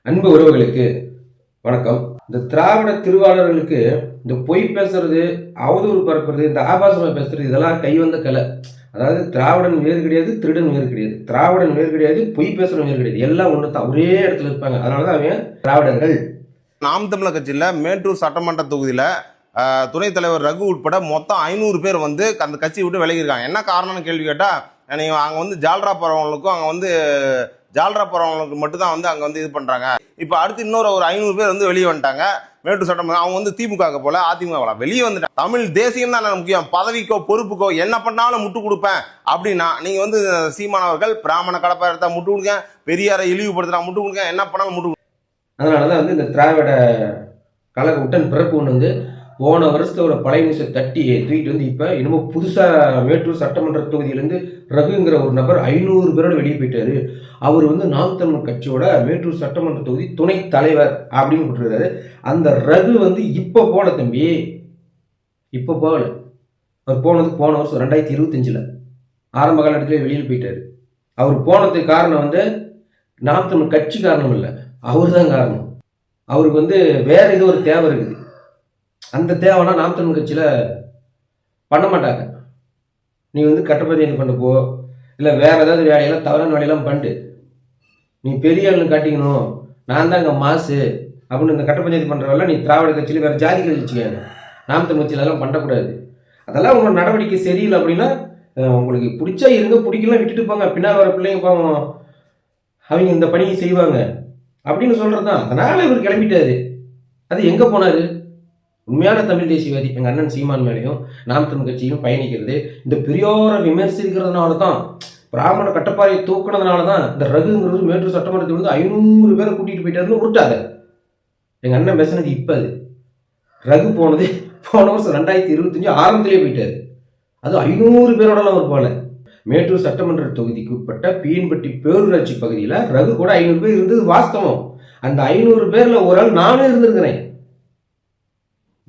அன்பு உறவுகளுக்கு வணக்கம். இந்த திராவிட திருவாளர்களுக்கு இந்த பொய் பேசுறது, அவதூறு பரப்புறது, இந்த ஆபாசமா பேசுறது இதெல்லாம் கைவந்த கலை. அதாவது திராவிடன் வேறு கிடையாது, திருடன் வேறு கிடையாது. திராவிடன் வேறு கிடையாது, பொய் பேசுறவன் வேறு கிடையாது. எல்லாம் ஒன்று தான், ஒரே இடத்துல இருப்பாங்க. அதனாலதான் அவங்க திராவிடர்கள். நாம் தமிழர் கட்சியில் மேட்டூர் சட்டமன்ற தொகுதியில் துணைத் தலைவர் ரகு உட்பட மொத்தம் 500 பேர் வந்து அந்த கட்சியை விட்டு விலகியிருக்காங்க. என்ன காரணம்னு கேள்வி கேட்டால், நீங்கள் அங்கே வந்து ஜால்ரா போகிறவங்களுக்கும் அங்கே வந்து ஜால்ரா போகிறவங்களுக்கு மட்டும்தான் வந்து அங்கே வந்து இது பண்ணுறாங்க. இப்போ அடுத்து இன்னொரு ஒரு 500 பேர் வந்து வெளியே வந்துட்டாங்க. மேட்டூர் சட்டமன்றம் அவங்க வந்து திமுக போல அதிமுக வெளியே வந்துட்டாங்க. தமிழ் தேசியம் தான் முக்கியம், பதவிக்கோ பொறுப்புக்கோ என்ன பண்ணாலும் முட்டு கொடுப்பேன் அப்படின்னா நீங்கள் வந்து சீமானவர்கள் பிராமண கடப்பாரத்தை முட்டு கொடுங்க, பெரியாரை இழிவுபடுத்துறா முட்டு கொடுங்க, என்ன பண்ணாலும் முட்டு. அதனாலதான் வந்து இந்த திராவிட கழக உட்டன் பிறப்பு ஒன்று வந்து போன வருஷத்தோட பழைய நியூஸை தட்டி தூக்கிட்டு வந்து இப்போ இன்னமும் புதுசாக மேட்டூர் சட்டமன்ற தொகுதியிலேருந்து ரகுங்கிற ஒரு நபர் 500 பேரோட வெளியே போயிட்டாரு. அவர் வந்து நாம் தமிழர் கட்சியோட மேட்டூர் சட்டமன்ற தொகுதி துணைத் தலைவர் அப்படின்னு போட்டுருக்காரு. அந்த ரகு வந்து இப்போ போன தம்பி, இப்போ போகல. அவர் போனது போன வருஷம் 2025 ஆரம்ப காலகட்டத்திலே வெளியில் போயிட்டாரு. அவர் போனதுக்கு காரணம் வந்து நாம் தமிழ் கட்சி காரணம் இல்லை, அவர் தான் காரணம். அவருக்கு வந்து வேற ஏதோ ஒரு தேவை இருக்குது. அந்த தேவைனா நாம் தமிழ் கட்சியில் பண்ண மாட்டாங்க. நீ வந்து கட்டப்பஞ்சாயத்து பண்ண போ, இல்லை வேற ஏதாவது வேலையெல்லாம் தவறான வேலையெல்லாம் பண்ணிட்டு நீ பெரிய ஆளுன்னு காட்டிக்கணும், நான் தான் இங்கே மாசு அப்படின்னு இந்த கட்டப்பஞ்சாயத்து பண்ணுறவெல்லாம் நீ திராவிட கட்சியில் வேறு ஜாதி கட்சி வச்சுக்காங்க. நாம் தமிழ் கட்சியில் அதெல்லாம் பண்ணக்கூடாது. அதெல்லாம் உங்களோட நடவடிக்கை சரியில்லை அப்படின்னா உங்களுக்கு பிடிச்சா இருங்க, பிடிக்கலாம் விட்டுட்டு போங்க. பின்னால் வர பிள்ளைங்க பாவம் அவங்க இந்த பணியை செய்வாங்க அப்படின்னு சொல்கிறது தான். அதனால் இவர் கிளம்பிட்டாரு. அது எங்கே போனார்? உண்மையான தமிழ் தேசியவாதி எங்கள் அண்ணன் சீமான் மேலேயும் நாம் தமிழ் கட்சியும் பயணிக்கிறது இந்த பெரியோரை விமர்சிக்கிறதுனால தான், பிராமண கட்டப்பாறையை தூக்குனதுனால தான் இந்த ரகுங்கிறது மேட்டூர் சட்டமன்றத்தில் வந்து 500 பேரை கூட்டிகிட்டு போயிட்டாருன்னு உருட்டாத. எங்கள் அண்ணன் பேசுனது இப்போ அது. ரகு போனது போன வருஷம் 2025 ஆரம்பத்திலே போயிட்டாரு. அது 500 பேரோடலாம் ஒரு போல. மேட்டூர் சட்டமன்ற தொகுதிக்கு உட்பட்ட பீன்பட்டி பேரூராட்சி பகுதியில் ரகு கூட 500 பேர் இருந்தது வாஸ்தவம். அந்த 500 பேரில் ஒரு ஆள் நானும் இருந்திருக்கிறேன்.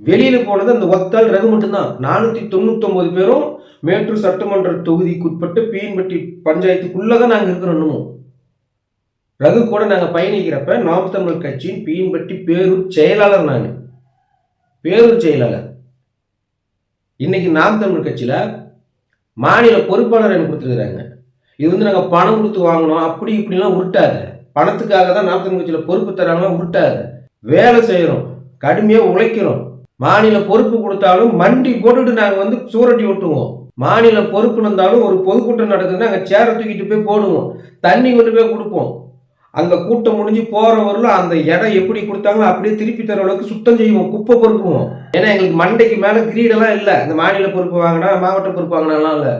வெளியில போனது அந்த ஒத்தாள் ரகு மட்டும்தான். 499 பேரும் மேட்டூர் சட்டமன்ற தொகுதிக்கு உட்பட்டு பீன்பட்டி பஞ்சாயத்துக்குள்ளதான் நாங்கள் இருக்கிறோம். இன்னமும் ரகு கூட நாங்கள் பயணிக்கிறப்ப நாம் தமிழ் கட்சியின் பீன்பட்டி பேரூர் செயலாளர், நான் பேரூர் செயலாளர். இன்னைக்கு நாம் தமிழ் கட்சியில மாநில பொறுப்பாளர் எனக்கு கொடுத்துருக்குறாங்க. இது வந்து நாங்கள் பணம் கொடுத்து வாங்கணும் அப்படி இப்படிலாம் உருட்டாத. பணத்துக்காக தான் நாம் தமிழ் கட்சியில பொறுப்பு தராங்களாம் உருட்டாத. வேலை செய்யறோம், கடுமையாக உழைக்கிறோம். மாநில பொறுப்பு கொடுத்தாலும் மண்டி போட்டுட்டு நாங்கள் வந்து சூரட்டி ஓட்டுவோம். மாநில பொறுப்பு இருந்தாலும் ஒரு பொதுக்கூட்டம் நடக்குதுன்னா அங்கே சேரை தூக்கிட்டு போய் போடுவோம், தண்ணி கொண்டு போய் கொடுப்போம். அங்கே கூட்டம் முடிஞ்சு போகிறவர்களும் அந்த இடம் எப்படி கொடுத்தாங்களோ அப்படியே திருப்பி தர அளவுக்கு சுத்தம் செய்வோம், குப்பை பொறுக்குவோம். ஏன்னா எங்களுக்கு மண்டைக்கு மேலே கிரீடெல்லாம் இல்லை. இந்த மாநில பொறுப்பு வாங்கினா மாவட்ட பொறுப்பு வாங்கினாலாம் இல்லை,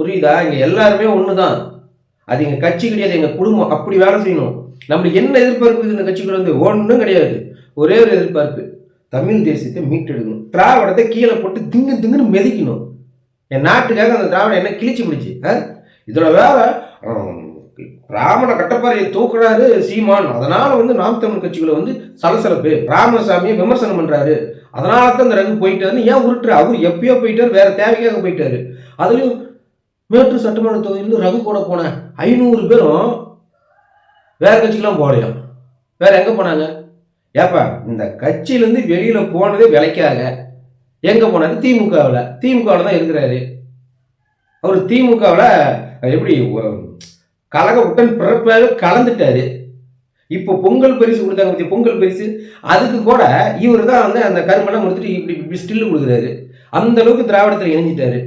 புரியுதா? இங்கே எல்லாருமே ஒன்று தான். அது எங்கள் கட்சி கிடையாது, எங்கள் குடும்பம். அப்படி வேலை செய்யணும். நம்மளுக்கு என்ன எதிர்பார்ப்பு இந்த கட்சிக்குள்ள வந்து? ஒன்றும் கிடையாது. ஒரே ஒரு எதிர்பார்ப்பு, தமிழ் தேசியத்தை மீட்டெடுக்கணும். திராவிடத்தை கீழே போட்டு திங்குன்னு மெதிக்கணும். என் நாட்டுக்காக அந்த திராவிடம் என்ன கிழிச்சு பிடிச்சி இதோட வேற பிராமண கட்டப்பாறையை தூக்குறாரு சீமான். அதனால வந்து நாம் தமிழ் கட்சிகளை வந்து சலசலப்பு, ராமசாமியை விமர்சனம் பண்றாரு, அதனால தான் இந்த ரகு போயிட்டாருன்னு ஏன் உருட்டுற? அவர் எப்பயோ போயிட்டாரு, வேற தேவைக்காக போயிட்டாரு. அதுலயும் மேட்டூர் சட்டமன்ற தொகுதியிலிருந்து ரகு கூட போன 500 பேரும் வேற கட்சிக்கெல்லாம் போகலையும். வேற எங்க போனாங்க? ஏப்பா, இந்த கட்சியிலேருந்து வெளியில் போனதே விலைக்காக. எங்கே போனாரு? திமுகவில் தான் இருக்கிறாரு. அவர் திமுகவில் எப்படி கழக உட்டன் பிறப்பாக கலந்துட்டாரு. இப்போ பொங்கல் பரிசு கொடுத்தாங்க பற்றி, பொங்கல் பரிசு அதுக்கு கூட இவர் தான் வந்து அந்த கருமெல்லாம் கொடுத்துட்டு இப்படி ஸ்டில்லு கொடுக்குறாரு. அந்த அளவுக்கு திராவிடத்தில் இணைஞ்சிட்டாரு.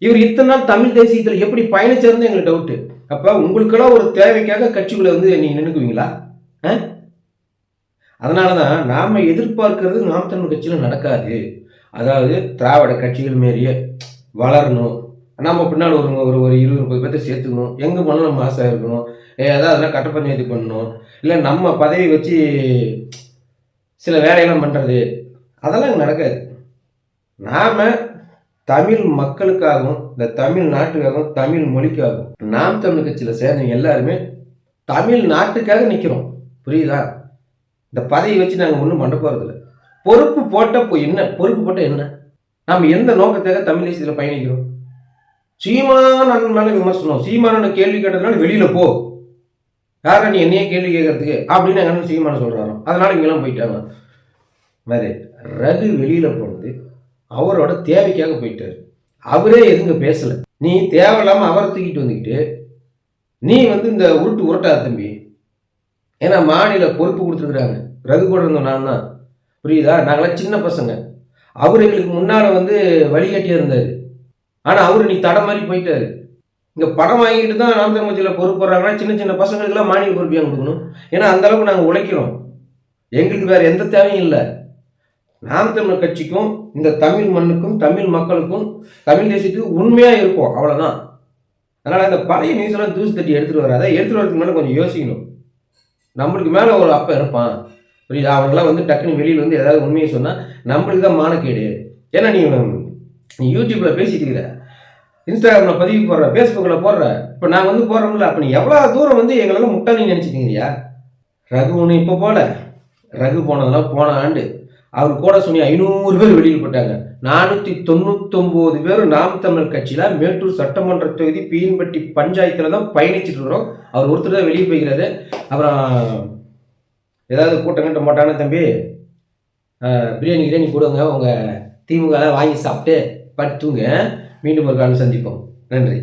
இவர் இத்தனை நாள் தமிழ் தேசியத்தில் எப்படி பயணிச்சாருன்னு எங்களுக்கு டவுட்டு. அப்போ உங்களுக்கெல்லாம் ஒரு தேவைக்காக கட்சிக்குள்ளே வந்து நீங்கள் நின்றுக்குவீங்களா? அதனால தான் நாம் எதிர்பார்க்கறது நாம் தமிழ் கட்சியில் நடக்காது. அதாவது திராவிட கட்சிகள் மாரியே வளரணும், நம்ம பின்னால் ஒரு 20-30 பேர்த்த சேர்த்துக்கணும், எங்கே போனாலும் நம்ம ஆசை இருக்கணும், ஏதாவது கட்டப்பஞ்சாயத்து பண்ணணும், இல்லை நம்ம பதவி வச்சு சில வேலையெல்லாம் பண்ணுறது, அதெல்லாம் இங்கே நடக்காது. நாம் தமிழ் மக்களுக்காகவும் இந்த தமிழ் நாட்டுக்காகவும் தமிழ் மொழிக்காகவும் நாம் தமிழ் கட்சியில் சேர்ந்தவங்க எல்லாருமே தமிழ் நாட்டுக்காக நிற்கிறோம், புரியுதா? இந்த பதவியை வச்சு நாங்கள் ஒன்றும் பண்ண போகிறதில்ல. பொறுப்பு போட்ட என்ன? பொறுப்பு போட்ட என்ன? நாம் எந்த நோக்கத்தாக தமிழ் தேசியத்தில் பயணிக்கிறோம்? சீமான மேலே விமர்சனம், சீமான கேள்வி கேட்டதுனால வெளியில் போ, யாரா நீ என்னையே கேள்வி கேட்கறதுக்கு அப்படின்னு எங்க அண்ணன் சீமானம் சொல்றாரோ, அதனால இங்கெல்லாம் போயிட்டாங்க. மாதிரி ரகு வெளியில போனது அவரோட தேவைக்காக போயிட்டாரு. அவரே எதுங்க பேசல. நீ தேவையில்லாம அவரை தூக்கிட்டு வந்துக்கிட்டு நீ வந்து இந்த உருட்டு உருட்டாத தம்பி. ஏன்னா மாநில பொறுப்பு கொடுத்துருக்குறாங்க. ரகு கூட இருந்தோம் நான் தான். புரியுதா? நாங்களாம் சின்ன பசங்க. அவரு எங்களுக்கு முன்னால வந்து வழிகாட்டியா இருந்தாரு. ஆனா அவரு நீ தடம் மாறி போயிட்டாரு. இங்க படம் வாங்கிட்டு தான் நாம் தமிழர் கட்சியில பொறுப்பு போடுறாங்கன்னா, சின்ன சின்ன பசங்களுக்கெல்லாம் மானிய பொறுப்பு ஏன் கொடுக்கணும்? ஏன்னா அந்த அளவுக்கு நாங்க உழைக்கிறோம். எங்களுக்கு வேற எந்த தேவையும் இல்ல. நாம் தமிழர் கட்சிக்கும், இந்த தமிழ் மண்ணுக்கும், தமிழ் மக்களுக்கும், தமிழ் தேசியத்துக்கும் உண்மையா இருப்போம். அவ்வளவுதான். அதனால இந்த பழைய நியூஸ் எல்லாம் தூசு தட்டி எடுத்துட்டு வராத. எடுத்துட்டு வரதுக்கு மேல கொஞ்சம் யோசிக்கணும். நம்மளுக்கு மேல ஒரு அப்பன் இருப்பான். புரியுதா? அவனுங்கெல்லாம் வந்து டக்குன்னு வெளியில வந்து ஏதாவது உண்மையை சொன்னா நம்மளுக்கு தான் மானக்கேடு. ஏன்னா நீ யூடியூப்ல பேசிட்டு இருக்கிற, இன்ஸ்டாகிராம்ல பதிவு போடுற, ஃபேஸ்புக்ல போடுற. இப்ப நான் வந்து போடுறோம்ல, அப்ப நீ எவ்வளவு தூரம் வந்து எங்களெல்லாம் முட்டாளி நினைச்சிட்டீங்கயா? ரகு ஒண்ணு இப்ப போல. ரகு போனதெல்லாம் போன ஆண்டு. அவர் கூட சொன்னி 500 பேர் வெளியில் போட்டாங்க. 499 பேர் நாம் தமிழர் கட்சியில மேட்டூர் சட்டமன்ற தொகுதி பீன்பட்டி பஞ்சாயத்துல தான் பயணிச்சுட்டு இருக்கிறோம். அவர் ஒருத்தர் தான் வெளியே போய்க்கிறாரு. அப்புறம் ஏதாவது கூட்டம் கிட்டம் போட்டானே தம்பி, பிரியாணி கிரியாணி கொடுங்க, உங்க திமுக வாங்கி சாப்பிட்டு படுத்துங்க. மீண்டும் ஒரு காலம் சந்திப்போம். நன்றி.